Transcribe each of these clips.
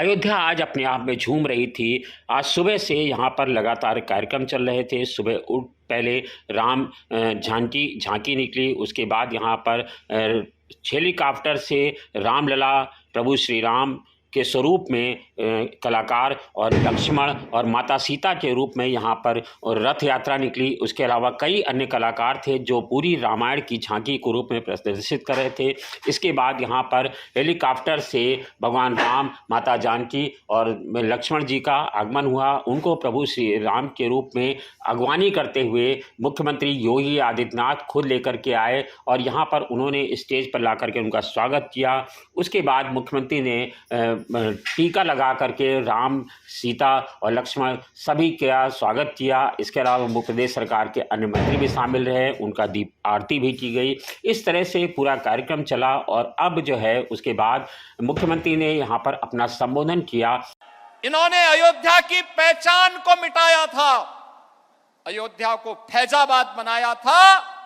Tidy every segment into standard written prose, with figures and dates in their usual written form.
अयोध्या आज अपने आप में झूम रही थी। आज सुबह से यहाँ पर लगातार कार्यक्रम चल रहे थे। सुबह उठ पहले राम झांकी निकली, उसके बाद यहाँ पर हेलीकॉप्टर से रामलला प्रभु श्री राम के स्वरूप में कलाकार और लक्ष्मण और माता सीता के रूप में यहाँ पर और रथ यात्रा निकली। उसके अलावा कई अन्य कलाकार थे जो पूरी रामायण की झांकी के रूप में प्रदर्शित कर रहे थे। इसके बाद यहाँ पर हेलीकॉप्टर से भगवान राम, माता जानकी और लक्ष्मण जी का आगमन हुआ। उनको प्रभु श्री राम के रूप में अगवानी करते हुए मुख्यमंत्री योगी आदित्यनाथ खुद लेकर के आए और यहाँ पर उन्होंने स्टेज पर ला करके उनका स्वागत किया। उसके बाद मुख्यमंत्री ने टीका लगा करके राम, सीता और लक्ष्मण सभी का स्वागत किया। इसके अलावा मध्य प्रदेश सरकार के अन्य मंत्री भी शामिल रहे, उनका दीप आरती भी की गई। इस तरह से पूरा कार्यक्रम चला और अब जो है उसके बाद मुख्यमंत्री ने यहाँ पर अपना संबोधन किया। इन्होंने अयोध्या की पहचान को मिटाया था, अयोध्या को फैजाबाद बनाया था।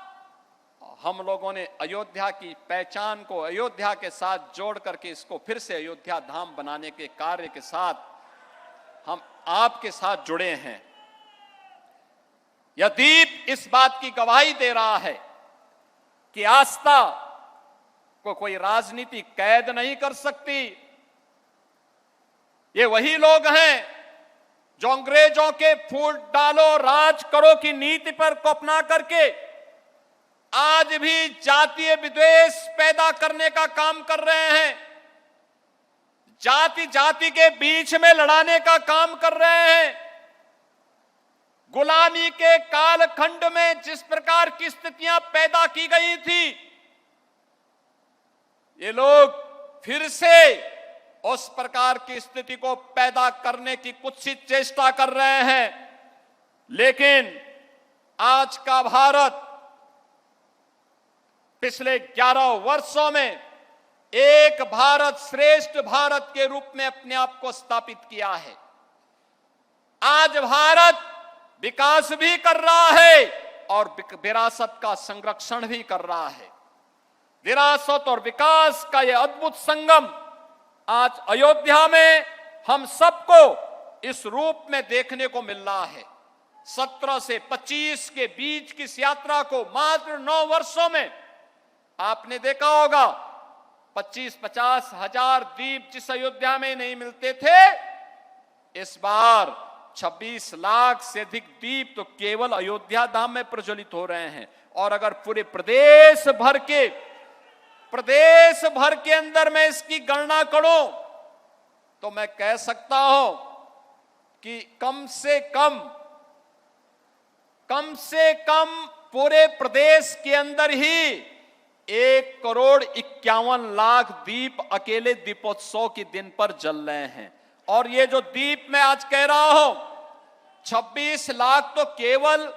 हम लोगों ने अयोध्या की पहचान को अयोध्या के साथ जोड़ करके इसको फिर से अयोध्या धाम बनाने के कार्य के साथ हम आपके साथ जुड़े हैं। यह दीप इस बात की गवाही दे रहा है कि आस्था को कोई राजनीति कैद नहीं कर सकती। ये वही लोग हैं जो अंग्रेजों के फूट डालो राज करो की नीति पर को अपना करके आज भी जातीय विद्वेष पैदा करने का काम कर रहे हैं, जाति जाति के बीच में लड़ाने का काम कर रहे हैं। गुलामी के कालखंड में जिस प्रकार की स्थितियां पैदा की गई थी, ये लोग फिर से उस प्रकार की स्थिति को पैदा करने की कुत्सित चेष्टा कर रहे हैं। लेकिन आज का भारत पिछले 11 वर्षों में एक भारत श्रेष्ठ भारत के रूप में अपने आप को स्थापित किया है। आज भारत विकास भी कर रहा है और विरासत का संरक्षण भी कर रहा है। विरासत और विकास का यह अद्भुत संगम आज अयोध्या में हम सबको इस रूप में देखने को मिल रहा है। 17 से 25 के बीच की इस यात्रा को मात्र 9 वर्षों में आपने देखा होगा 25-50 हजार दीप जिस अयोध्या में नहीं मिलते थे, इस बार 26 लाख से अधिक दीप तो केवल अयोध्या धाम में प्रज्वलित हो रहे हैं। और अगर पूरे प्रदेश भर के अंदर मैं इसकी गणना करूं तो मैं कह सकता हूं कि कम से कम पूरे प्रदेश के अंदर ही 1,51,00,000 दीप अकेले दीपोत्सव के दिन पर जल रहे हैं। और ये जो दीप मैं आज कह रहा हूं, 26 लाख तो केवल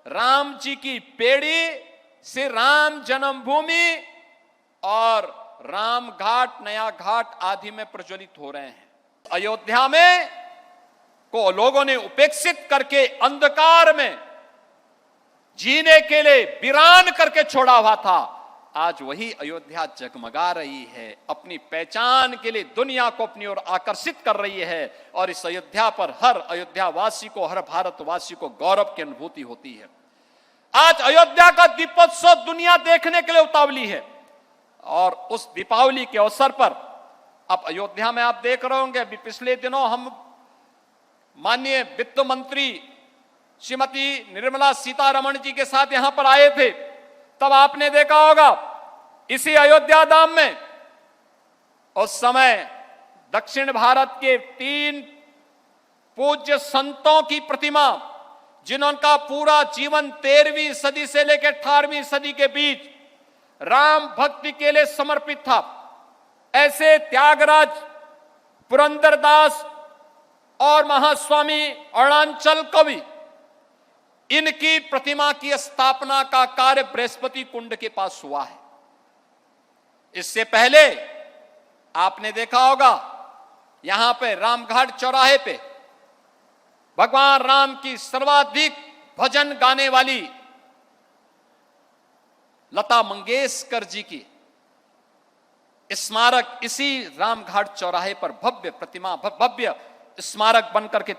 राम जी की पेड़ी से राम जन्मभूमि और राम घाट, नया घाट आदि में प्रज्वलित हो रहे हैं। अयोध्या में को लोगों ने उपेक्षित करके अंधकार में जीने के लिए वीरान करके छोड़ा हुआ था। आज वही अयोध्या जगमगा रही है, अपनी पहचान के लिए दुनिया को अपनी ओर आकर्षित कर रही है। और इस अयोध्या पर हर अयोध्यावासी को, हर भारतवासी को गौरव की अनुभूति होती है। आज अयोध्या का दीपोत्सव दुनिया देखने के लिए उतावली है। और उस दीपावली के अवसर पर अब अयोध्या में आप देख रहे होंगे, अभी पिछले दिनों हम माननीय वित्त मंत्री श्रीमती निर्मला सीतारमण जी के साथ यहां पर आए थे। तब आपने देखा होगा इसी अयोध्या धाम में उस समय दक्षिण भारत के 3 पूज्य संतों की प्रतिमा, जिनका पूरा जीवन 13वीं सदी से लेकर 18वीं सदी के बीच राम भक्ति के लिए समर्पित था, ऐसे त्यागराज, पुरंदरदास और महास्वामी अरुणाचल कवि, इनकी प्रतिमा की स्थापना का कार्य बृहस्पति कुंड के पास हुआ है। इससे पहले आपने देखा होगा यहां पे रामघाट चौराहे पे भगवान राम की सर्वाधिक भजन गाने वाली लता मंगेशकर जी की स्मारक इसी रामघाट चौराहे पर भव्य प्रतिमा भव्य स्मारक बनकर के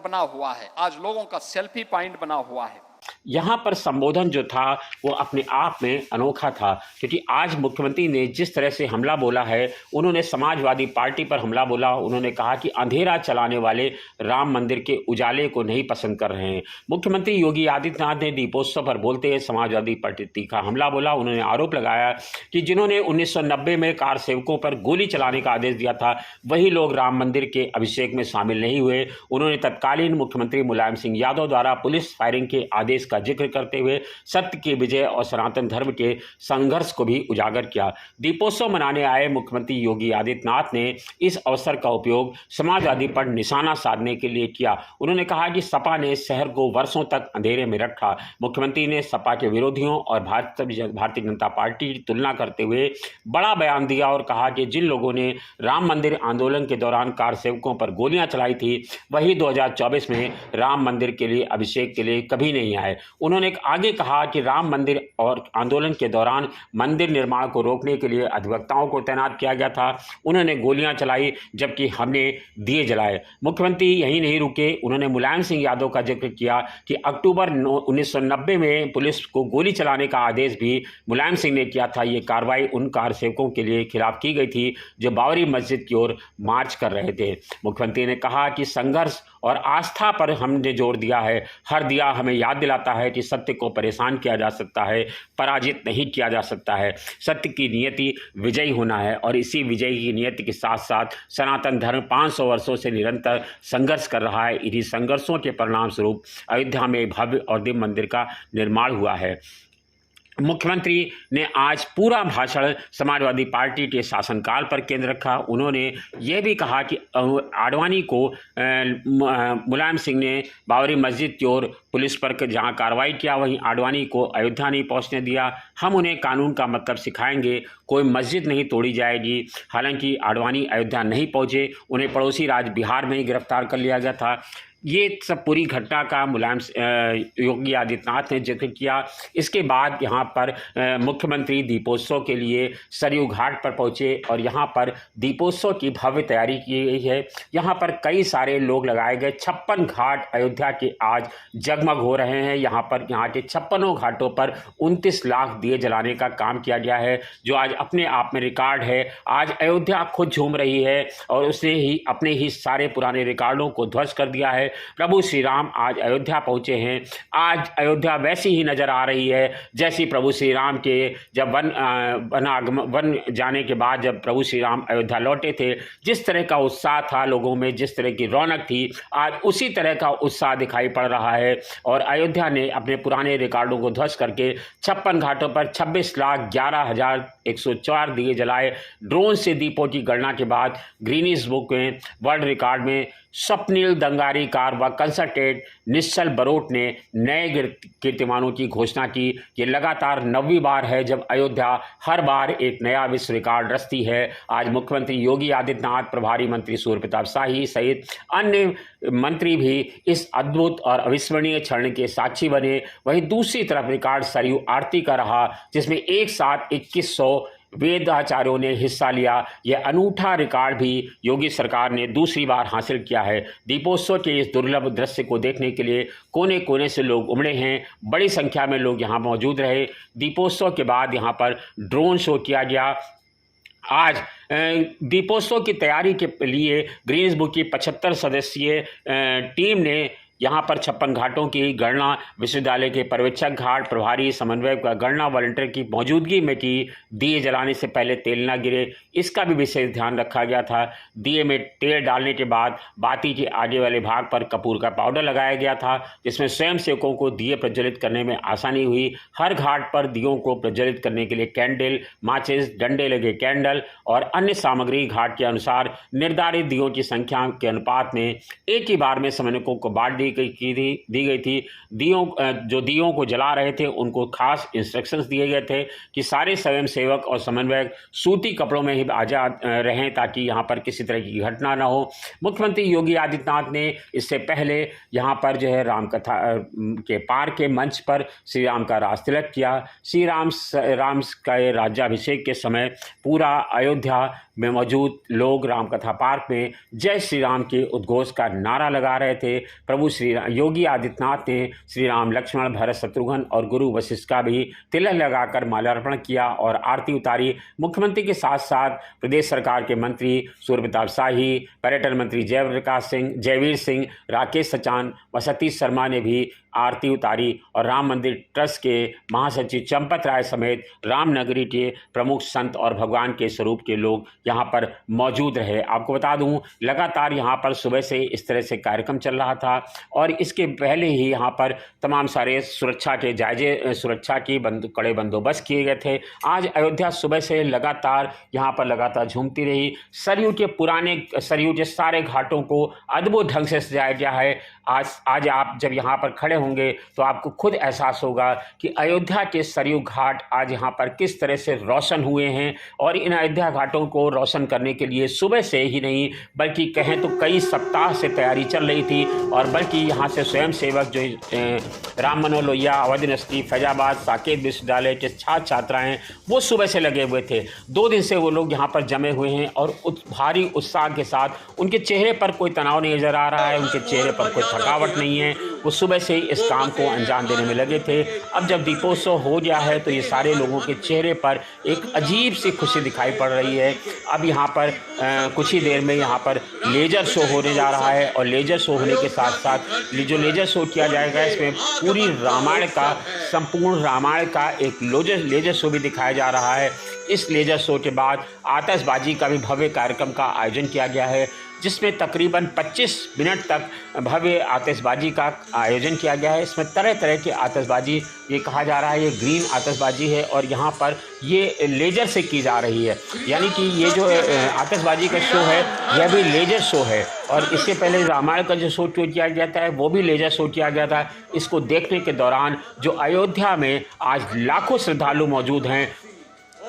बना हुआ है। आज लोगों का सेल्फी पॉइंट बना हुआ है। यहाँ पर संबोधन जो था वो अपने आप में अनोखा था, क्योंकि आज मुख्यमंत्री ने जिस तरह से हमला बोला है, उन्होंने समाजवादी पार्टी पर हमला बोला। उन्होंने कहा कि अंधेरा चलाने वाले राम मंदिर के उजाले को नहीं पसंद कर रहे हैं। मुख्यमंत्री योगी आदित्यनाथ ने दीपोत्सव पर बोलते हुए समाजवादी पार्टी का हमला बोला। उन्होंने आरोप लगाया कि जिन्होंने 1990 में कार सेवकों पर गोली चलाने का आदेश दिया था, वही लोग राम मंदिर के अभिषेक में शामिल नहीं हुए। उन्होंने तत्कालीन मुख्यमंत्री मुलायम सिंह यादव द्वारा पुलिस फायरिंग के आदेश का जिक्र करते हुए सत्य की विजय और सनातन धर्म के संघर्ष को भी उजागर किया। दीपोत्सव मनाने आए मुख्यमंत्री योगी आदित्यनाथ ने इस अवसर का उपयोग समाजवादी पर निशाना साधने के लिए किया। उन्होंने कहा कि सपा ने शहर को वर्षों तक अंधेरे में रखा। मुख्यमंत्री ने सपा के विरोधियों और भारतीय जनता पार्टी की तुलना करते हुए बड़ा बयान दिया और कहा कि जिन लोगों ने राम मंदिर आंदोलन के दौरान कार सेवकों पर गोलियां चलाई थी, वही 2024 में राम मंदिर के लिए अभिषेक के लिए कभी नहीं आए। उन्होंने आगे कहा कि राम मंदिर और आंदोलन के दौरान मंदिर निर्माण को रोकने के लिए अधिवक्ताओं को तैनात किया गया था। उन्होंने गोलियां चलाई जबकि हमने दिए जलाए। मुख्यमंत्री यही नहीं रुके, उन्होंने मुलायम सिंह यादव का जिक्र किया कि अक्टूबर 1990 में पुलिस को गोली चलाने का आदेश भी मुलायम सिंह ने किया था। ये कार्रवाई उन कार सेवकों के लिए खिलाफ की गई थी जो बाबरी मस्जिद की ओर मार्च कर रहे थे। मुख्यमंत्री ने कहा कि संघर्ष और आस्था पर हमने जोर दिया है। हर दिया हमें याद दिलाता है कि सत्य को परेशान किया जा सकता है, पराजित नहीं किया जा सकता है। सत्य की नियति विजयी होना है और इसी विजयी की नियति के साथ साथ सनातन धर्म 500 वर्षों से निरंतर संघर्ष कर रहा है। इन्हीं संघर्षों के परिणाम स्वरूप अयोध्या में भव्य और दिव्य मंदिर का निर्माण हुआ है। मुख्यमंत्री ने आज पूरा भाषण समाजवादी पार्टी के शासनकाल पर केंद्र रखा। उन्होंने ये भी कहा कि आडवाणी को मुलायम सिंह ने बाबरी मस्जिद की ओर पुलिस पर जहां कार्रवाई किया, वहीं आडवाणी को अयोध्या नहीं पहुंचने दिया। हम उन्हें कानून का मतलब सिखाएंगे, कोई मस्जिद नहीं तोड़ी जाएगी। हालांकि आडवाणी अयोध्या नहीं पहुंचे, उन्हें पड़ोसी राज्य बिहार में ही गिरफ्तार कर लिया गया था। ये सब पूरी घटना का मुलायम योगी आदित्यनाथ ने जिक्र किया। इसके बाद यहाँ पर मुख्यमंत्री दीपोत्सव के लिए सरयू घाट पर पहुँचे और यहाँ पर दीपोत्सव की भव्य तैयारी की गई है। यहाँ पर कई सारे लोग लगाए गए। 56 घाट अयोध्या के आज जगमग हो रहे हैं। यहाँ के 56 घाटों पर 29 लाख दिए जलाने का काम किया गया है, जो आज अपने आप में रिकॉर्ड है। आज अयोध्या खुद झूम रही है और उसने ही अपने ही सारे पुराने रिकॉर्डों को ध्वस्त कर दिया है। प्रभु श्री राम आज अयोध्या पहुंचे हैं। आज अयोध्या वैसी ही नजर आ रही है जैसी प्रभु श्री राम के जब वन जाने के बाद जब प्रभु श्री राम अयोध्या लौटे थे, जिस तरह का उत्साह था लोगों में, जिस तरह की रौनक थी, आज उसी तरह का उत्साह दिखाई पड़ रहा है। और अयोध्या ने अपने पुराने रिकॉर्डों को ध्वस्त करके 56 घाटों पर 26,11,104 दिए जलाए। ड्रोन से दीपों की गणना के बाद गिनीज बुक में वर्ल्ड रिकॉर्ड में स्वप्निल दंगारीकार व कंसल्टेंट निश्चल बरोट ने नए कीर्तिमानों की घोषणा की। ये लगातार 9वीं बार है जब अयोध्या हर बार एक नया विश्व रिकॉर्ड रचती है। आज मुख्यमंत्री योगी आदित्यनाथ, प्रभारी मंत्री सूर्य प्रताप शाही सहित अन्य मंत्री भी इस अद्भुत और अविस्मरणीय क्षण के साक्षी बने। वहीं दूसरी तरफ रिकॉर्ड सरयू आरती का रहा, जिसमें एक साथ 2100 वेदाचार्यों ने हिस्सा लिया। यह अनूठा रिकॉर्ड भी योगी सरकार ने दूसरी बार हासिल किया है। दीपोत्सव के इस दुर्लभ दृश्य को देखने के लिए कोने कोने से लोग उमड़े हैं। बड़ी संख्या में लोग यहाँ मौजूद रहे। दीपोत्सव के बाद यहाँ पर ड्रोन शो किया गया। आज दीपोत्सव की तैयारी के लिए गिनीज बुक की 75 सदस्यीय टीम ने यहाँ पर 56 घाटों की गणना विश्वविद्यालय के पर्यवेक्षक घाट प्रभारी समन्वय का गणना वॉलंटियर की मौजूदगी में की। दिए जलाने से पहले तेल न गिरे, इसका भी विशेष ध्यान रखा गया था। दिए में तेल डालने के बाद बाती के आगे वाले भाग पर कपूर का पाउडर लगाया गया था, जिसमें स्वयंसेवकों को दिए प्रज्वलित करने में आसानी हुई। हर घाट पर दियों को प्रज्वलित करने के लिए कैंडल, माचिस, डंडे लगे कैंडल और अन्य सामग्री घाट के अनुसार निर्धारित दियों की संख्या के अनुपात में एक ही बार में समन्वयकों को बांट दी दी गई थी। जो दियों को जला रहे थे उनको खास इंस्ट्रक्शंस दिए गए थे कि सारे स्वयंसेवक और समन्वयक सूती कपड़ों में ही आज़ाद रहें ताकि यहाँ पर किसी तरह की घटना ना हो। मुख्यमंत्री योगी आदित्यनाथ ने इससे पहले यहाँ पर जो है रामकथा के पार्क के मंच पर श्री राम का रास तिलक किया। श्री राम का राज्याभिषेक के समय पूरा अयोध्या में मौजूद लोग रामकथा पार्क में जय श्री राम के उद्घोष का नारा लगा रहे थे। प्रभु श्री योगी आदित्यनाथ ने श्री राम, लक्ष्मण, भरत, शत्रुघ्न और गुरु वशिष्ठ का भी तिलक लगाकर माल्यार्पण किया और आरती उतारी। मुख्यमंत्री के साथ साथ प्रदेश सरकार के मंत्री सूर्यप्रताप शाही, पर्यटन मंत्री जयवीर सिंह, राकेश सचान व सतीश शर्मा ने भी आरती उतारी और राम मंदिर ट्रस्ट के महासचिव चंपत राय समेत रामनगरी के प्रमुख संत और भगवान के स्वरूप के लोग यहाँ पर मौजूद रहे। आपको बता दूं, लगातार यहाँ पर सुबह से इस तरह से कार्यक्रम चल रहा था और इसके पहले ही यहाँ पर तमाम सारे सुरक्षा की कड़े बंदोबस्त किए गए थे। आज अयोध्या सुबह से लगातार झूमती रही। सरयू के सारे घाटों को अद्भुत ढंग से सजाया गया है। आज आप जब यहाँ पर खड़े होंगे तो आपको खुद एहसास होगा कि अयोध्या के सरयू घाट आज यहाँ पर किस तरह से रोशन हुए हैं। और इन अयोध्या घाटों को रोशन करने के लिए सुबह से ही नहीं बल्कि कहें तो कई सप्ताह से तैयारी चल रही थी और बल्कि यहाँ से स्वयंसेवक जो राम मनोहर लोहिया, अवध यूनिवर्सिटी, फैजाबाद, साकेत विश्वविद्यालय के छात्र छात्राएँ वो सुबह से लगे हुए थे। 2 दिन से वो लोग यहाँ पर जमे हुए हैं और भारी उत्साह के साथ उनके चेहरे पर कोई तनाव नहीं नजर आ रहा है, उनके चेहरे पर कोई थकावट नहीं है। वो सुबह से इस काम को अंजाम देने में लगे थे। अब जब दीपोत्सव हो गया है तो ये सारे लोगों के चेहरे पर एक अजीब सी खुशी दिखाई पड़ रही है। अब यहाँ पर कुछ ही देर में यहाँ पर लेजर शो होने जा रहा है और लेजर शो होने के साथ साथ जो लेजर शो किया जाएगा इसमें पूरी संपूर्ण रामायण का एक लेजर शो भी दिखाया जा रहा है। इस लेजर शो के बाद आतिशबाजी का भी भव्य कार्यक्रम का आयोजन किया गया है जिसमें तकरीबन 25 मिनट तक भव्य आतिशबाजी का आयोजन किया गया है। इसमें तरह तरह की आतिशबाजी, ये कहा जा रहा है ये ग्रीन आतिशबाजी है और यहाँ पर ये लेजर से की जा रही है, यानी कि ये जो आतिशबाजी का शो है यह भी लेजर शो है। और इससे पहले रामायण का जो शो किया जाता है वो भी लेजर शो किया गया था। इसको देखने के दौरान जो अयोध्या में आज लाखों श्रद्धालु मौजूद हैं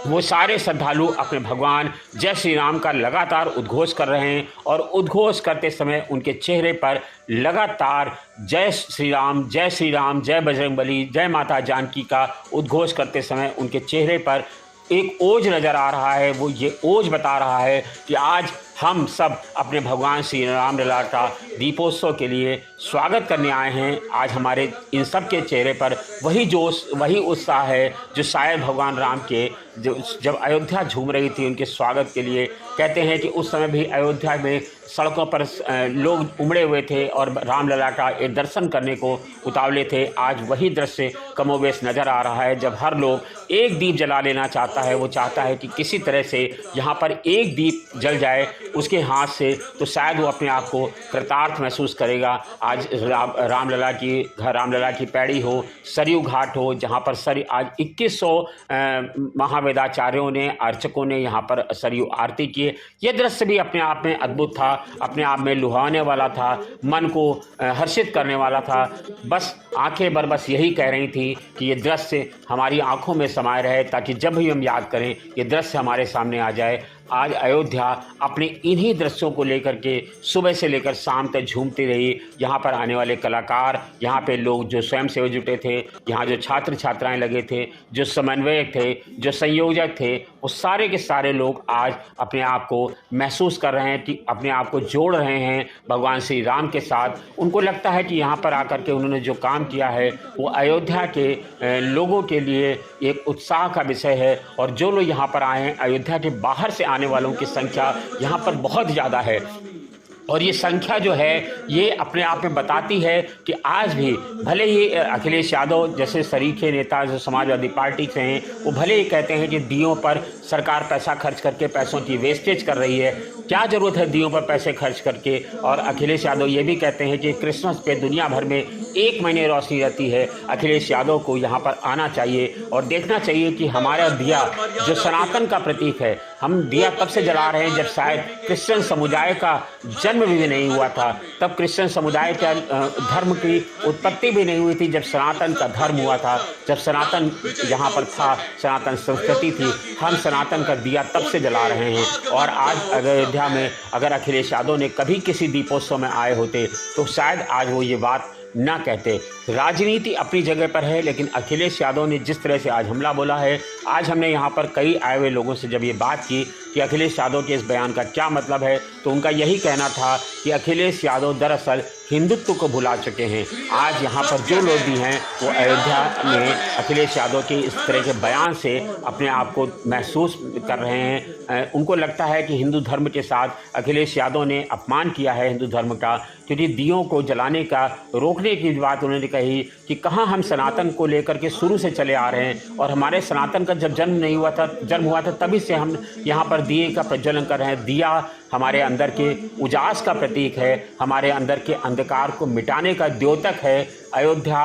वो सारे श्रद्धालु अपने भगवान जय श्री राम का लगातार उद्घोष कर रहे हैं और उद्घोष करते समय उनके चेहरे पर लगातार जय श्री राम, जय बजरंगबली, जय माता जानकी का उद्घोष करते समय उनके चेहरे पर एक ओज नज़र आ रहा है। वो ये ओज बता रहा है कि आज हम सब अपने भगवान श्री राम लला का दीपोत्सव के लिए स्वागत करने आए हैं। आज हमारे इन सब के चेहरे पर वही जोश, वही उत्साह है जो शायद भगवान राम के जब अयोध्या झूम रही थी उनके स्वागत के लिए। कहते हैं कि उस समय भी अयोध्या में सड़कों पर लोग उमड़े हुए थे और रामलला का एक दर्शन करने को उतावले थे। आज वही दृश्य कमोबेश नज़र आ रहा है। जब हर लोग एक दीप जला लेना चाहता है, वो चाहता है कि किसी तरह से यहाँ पर एक दीप जल जाए उसके हाथ से, तो शायद वो अपने आप को कृतार्थ महसूस करेगा। आज रामलला की पैड़ी हो, सरयू घाट हो, जहाँ पर आज 2100 महावेदाचार्यों ने, अर्चकों ने यहाँ पर सरयू आरती की। ये दृश्य भी अपने आप में अद्भुत था, अपने आप में लुभाने वाला था, मन को हर्षित करने वाला था। बस आंखें बस यही कह रही थी कि ये दृश्य हमारी आंखों में समाये रहे ताकि जब भी हम याद करें ये दृश्य हमारे सामने आ जाए। आज अयोध्या अपने इन्हीं दृश्यों को लेकर के सुबह से लेकर शाम तक झूमती रही। यहाँ पर आने वाले कलाकार, यहाँ पे लोग जो स्वयंसेवक जुटे थे, यहाँ जो छात्र छात्राएं लगे थे, जो समन्वयक थे, जो संयोजक थे, वो सारे के सारे लोग आज अपने आप को महसूस कर रहे हैं कि अपने आप को जोड़ रहे हैं भगवान श्री राम के साथ। उनको लगता है कि यहाँ पर आकर के उन्होंने जो काम किया है वो अयोध्या के लोगों के लिए एक उत्साह का विषय है। और जो लोग यहाँ पर आए हैं, अयोध्या के बाहर से आने वालों की संख्या यहाँ पर बहुत ज़्यादा है और ये संख्या जो है ये अपने आप में बताती है कि आज भी भले ही अखिलेश यादव जैसे सरीखे नेता जो समाजवादी पार्टी से हैं वो भले ही कहते हैं कि दियों पर सरकार पैसा खर्च करके पैसों की वेस्टेज कर रही है, क्या ज़रूरत है दियों पर पैसे खर्च करके। और अखिलेश यादव ये भी कहते हैं कि क्रिसमस पे दुनिया भर में 1 महीने रोशनी रहती है। अखिलेश यादव को यहाँ पर आना चाहिए और देखना चाहिए कि हमारा दिया जो सनातन का प्रतीक है, हम दिया तब से जला रहे हैं जब शायद क्रिश्चियन समुदाय का जन्म भी नहीं हुआ था, तब क्रिश्चियन समुदाय का धर्म की उत्पत्ति भी नहीं हुई थी, जब सनातन का धर्म हुआ था, जब सनातन यहाँ पर था, सनातन संस्कृति थी। हम सनातन का दिया तब से जला रहे हैं। और आज अयोध्या में अगर अखिलेश यादव ने कभी किसी दीपोत्सव में आए होते तो शायद आज वो ये बात ना कहते। राजनीति अपनी जगह पर है, लेकिन अखिलेश यादव ने जिस तरह से आज हमला बोला है, आज हमने यहाँ पर कई आए हुए लोगों से जब ये बात की कि अखिलेश यादव के इस बयान का क्या मतलब है, तो उनका यही कहना था कि अखिलेश यादव दरअसल हिंदुत्व को भुला चुके हैं। आज यहाँ पर जो लोग भी हैं वो अयोध्या में अखिलेश यादव के इस तरह के बयान से अपने आप को महसूस कर रहे हैं। उनको लगता है कि हिंदू धर्म के साथ अखिलेश यादव ने अपमान किया है हिंदू धर्म का, क्योंकि दियों को जलाने का रोकने की बात उन्होंने कही कि कहाँ हम सनातन को लेकर के शुरू से चले आ रहे हैं, और हमारे सनातन का जब जन्म हुआ था तभी से हम यहाँ पर दिए का प्रज्वलन कर रहे हैं। दिया हमारे अंदर के उजास का प्रतीक है, हमारे अंदर के अंधकार को मिटाने का द्योतक है। अयोध्या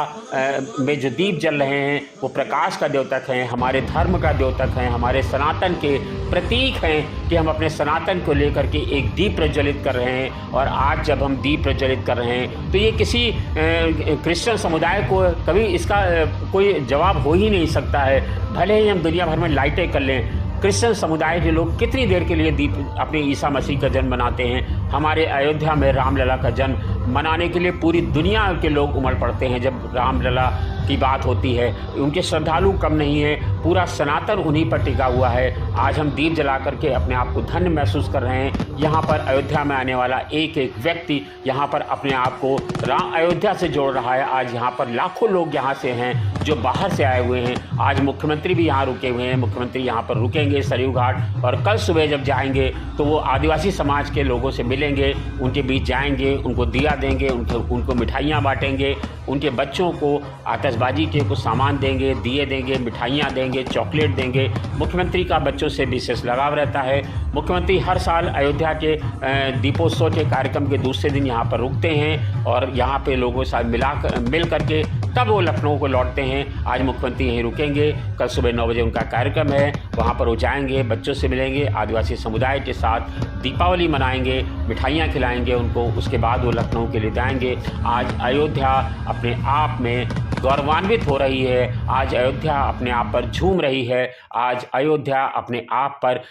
में जो दीप जल रहे हैं वो प्रकाश का द्योतक हैं, हमारे धर्म का द्योतक हैं, हमारे सनातन के प्रतीक हैं कि हम अपने सनातन को लेकर के एक दीप प्रज्वलित कर रहे हैं। और आज जब हम दीप प्रज्वलित कर रहे हैं तो ये किसी क्रिश्चियन समुदाय को कभी इसका कोई जवाब हो ही नहीं सकता है। भले ही हम दुनिया भर में लाइटें कर लें, क्रिश्चियन समुदाय के लोग कितनी देर के लिए दीप अपने ईसा मसीह का जन्म मनाते हैं। हमारे अयोध्या में रामलला का जन्म मनाने के लिए पूरी दुनिया के लोग उमड़ पड़ते हैं। जब रामलला की बात होती है, उनके श्रद्धालु कम नहीं है, पूरा सनातन उन्हीं पर टिका हुआ है। आज हम दीप जला करके अपने आप को धन्य महसूस कर रहे हैं। यहाँ पर अयोध्या में आने वाला एक एक व्यक्ति यहाँ पर अपने आप को अयोध्या से जोड़ रहा है। आज यहाँ पर लाखों लोग यहाँ से हैं जो बाहर से आए हुए हैं। आज मुख्यमंत्री भी यहाँ रुके हुए हैं, मुख्यमंत्री यहाँ पर रुकेंगे सरयू घाट, और कल सुबह जब जाएंगे तो वो आदिवासी समाज के लोगों से मिलेंगे, उनके बीच जाएंगे, उनको दिया देंगे, उनको मिठाइयाँ बांटेंगे, उनके बच्चों को आतिशबाजी के कुछ सामान देंगे, दिए देंगे, मिठाइयाँ देंगे, चॉकलेट देंगे। मुख्यमंत्री का बच्चों से विशेष लगाव रहता है। मुख्यमंत्री हर साल अयोध्या के दीपोत्सव के कार्यक्रम के दूसरे दिन यहाँ पर रुकते हैं और यहाँ पे लोगों के साथ मिल करके तब वो लखनऊ को लौटते हैं। आज मुख्यमंत्री यहीं रुकेंगे, कल सुबह 9 बजे उनका कार्यक्रम है, वहाँ पर वो जाएंगे, बच्चों से मिलेंगे, आदिवासी समुदाय के साथ दीपावली मनाएंगे, मिठाइयाँ खिलाएंगे उनको, उसके बाद वो लखनऊ के लिए जाएंगे। आज अयोध्या अपने आप में गौरवान्वित हो रही है, आज अयोध्या अपने आप पर झूम रही है, आज अयोध्या अपने आप पर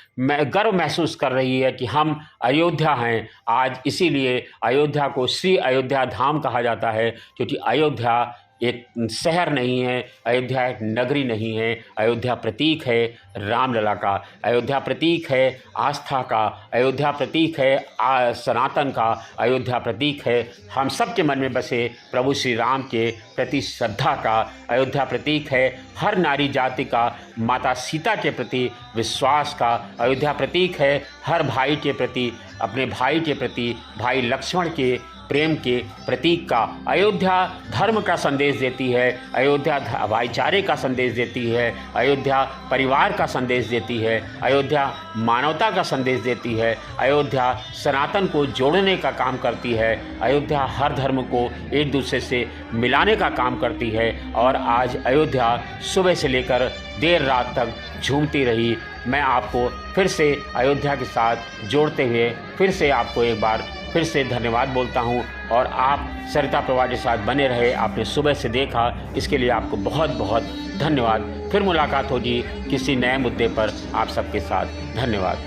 गर्व महसूस कर रही है कि हम अयोध्या हैं। आज इसीलिए अयोध्या को श्री अयोध्या धाम कहा जाता है, क्योंकि अयोध्या एक शहर नहीं है, अयोध्या एक नगरी नहीं है, अयोध्या प्रतीक है रामलला का, अयोध्या प्रतीक है आस्था का, अयोध्या प्रतीक है सनातन का, अयोध्या प्रतीक है हम सब के मन में बसे प्रभु श्री राम के प्रति श्रद्धा का, अयोध्या प्रतीक है हर नारी जाति का माता सीता के प्रति विश्वास का, अयोध्या प्रतीक है हर भाई के प्रति, अपने भाई के प्रति, भाई लक्ष्मण के प्रेम के प्रतीक का। अयोध्या धर्म का संदेश देती है, अयोध्या भाईचारे का संदेश देती है, अयोध्या परिवार का संदेश देती है, अयोध्या मानवता का संदेश देती है, अयोध्या सनातन को जोड़ने का काम करती है, अयोध्या हर धर्म को एक दूसरे से मिलाने का काम करती है। और आज अयोध्या सुबह से लेकर देर रात तक झूमती रही। मैं आपको फिर से अयोध्या के साथ जोड़ते हुए फिर से आपको एक बार फिर से धन्यवाद बोलता हूं, और आप सरिता प्रवाह के साथ बने रहे। आपने सुबह से देखा, इसके लिए आपको बहुत बहुत धन्यवाद। फिर मुलाकात होगी किसी नए मुद्दे पर आप सबके साथ। धन्यवाद।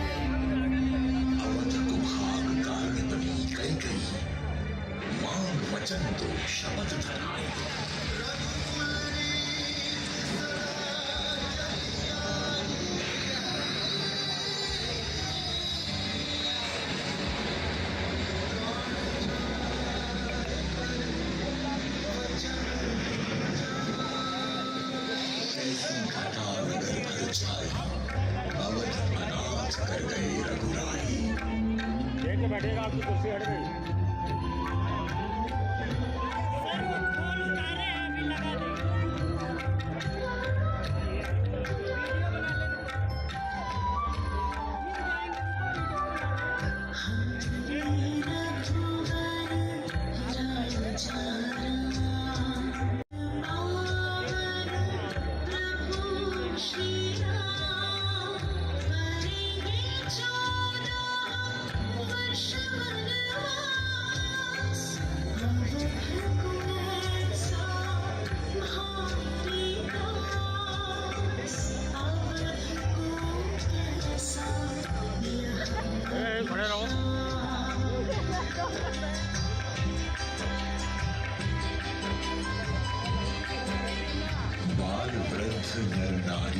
बैठेगा आपकी कुर्सी हट गई।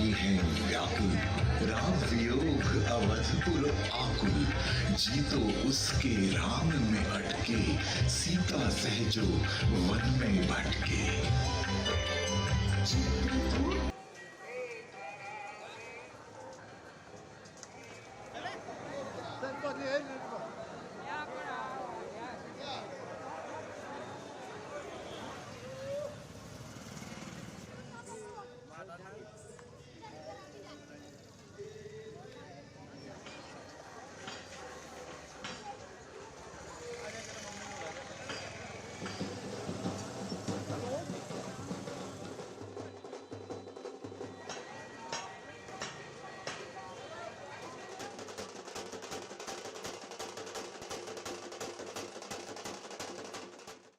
भी हैं व्याकुल, राम वियोग अवधपुर आकुल। जीतो उसके राम में अटके, सीता सहजो वन में भटके।